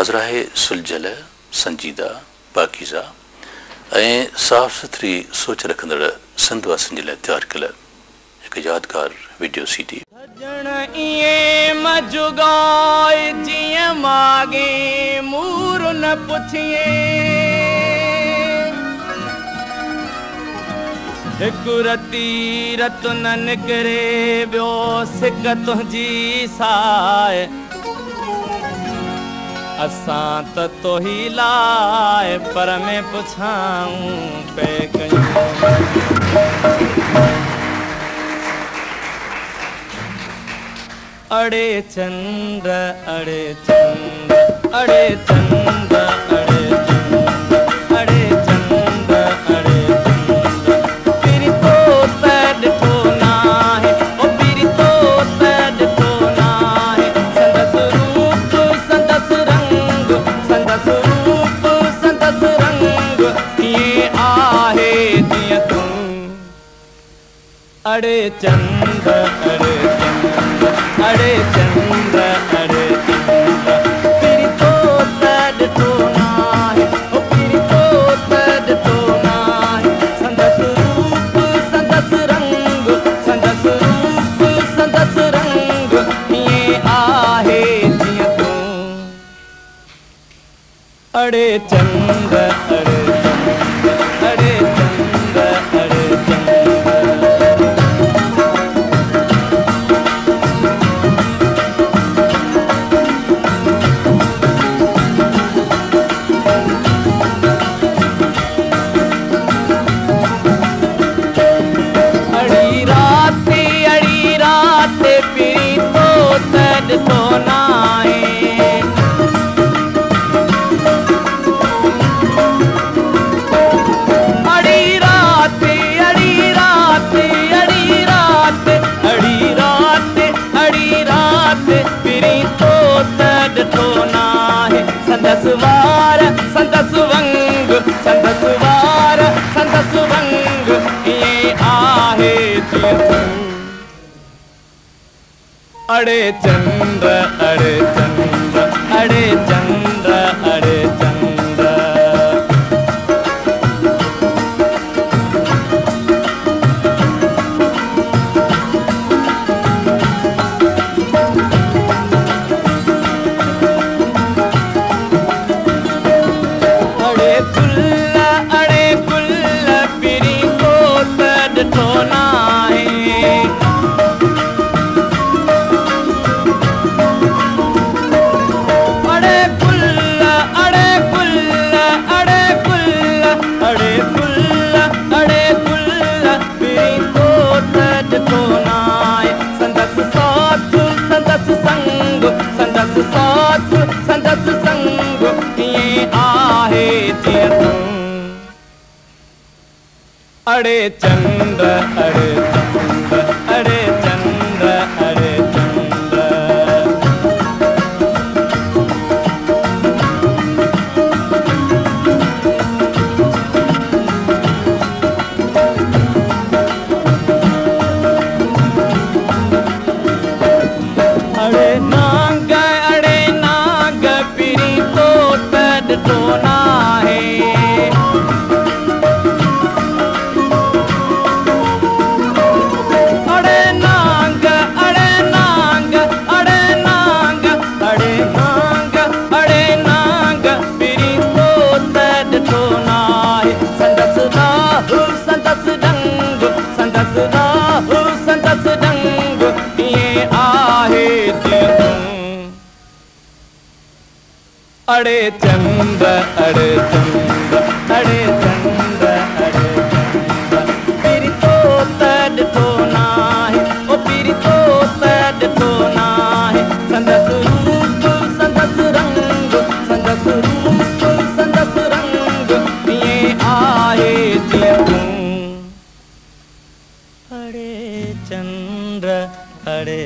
हाज़रा है सुलझल संजीदा पाकीज़ा ऐं साफ़ सुथरी सोच रखंदड़ सिंध वासियुनि जे लाइ तयारु कयल हिकु यादगार वीडियो CD। हिकु रती रत न निकिरे ॿियो सिक तुंहिंजी साए असां त तोही लाइ पर में पुछाऊं पे कयूं अड़े चंद्र अड़े चंद्र अड़े चंद्र अड़े चंद्र अड़े चंद्र अड़े चंद्र पिरी तो ॾिठो नाहे ओ पिरी तो ॾिठो नाहे संदस रूप संदस रंग संदस रूप संदस रंग कीअं आहे जीअं तूं अड़े चंद्र अड़े चंद्र अड़े चंद्र अड़े चंद्र पिरी तो ॾिठो नाहे ओ पिरी तो ॾिठो नाहे संदस रूप संदस रंग संदस रूप संदस रंग कीअं आहे जीअं तूं अड़े चंद्र अड़े चंद्र अड़े चंद्र अड़े चंद्र ॾिठो नाहे अड़ी रात अड़ी रात अड़ी रात अड़ी रात अड़ी रात पिरी तो ॾिठो नाहे संदस वार संदस वंग संदस वार संदस वंग कीअं आहे जीअं तूं अड़े चंद्र अड़े चंद्र अड़े चंद्र अड़े चंद्र अड़े कुल्ल पिरी तो ॾिठो नाहे संदस साथ संदस संग कीअं आहे जीअं तूं अड़े चंद्र अड़े चंद्र अड़े चंद्र अड़े चंद्र अड़े नांग पिरी तो ॾिठो नाहे अड़े नांग अड़े नांग अड़े नांग अड़े नांग अड़े नांग पिरी तो ॾिठो नाहे संदस राहु संदस डंग संदस राहु संदस डंग कीअं आहे जीअं तूं अड़े चंद्र अड़े चंद्र अड़े चंद्र अड़े चंद्र पिरी तो ॾिठो नाहे ओ पिरी तो ॾिठो नाहे संदस रूप संदस रंग संदस रूप संदस रंग कीअं आहे जीअं तूं अड़े चंद्र अड़े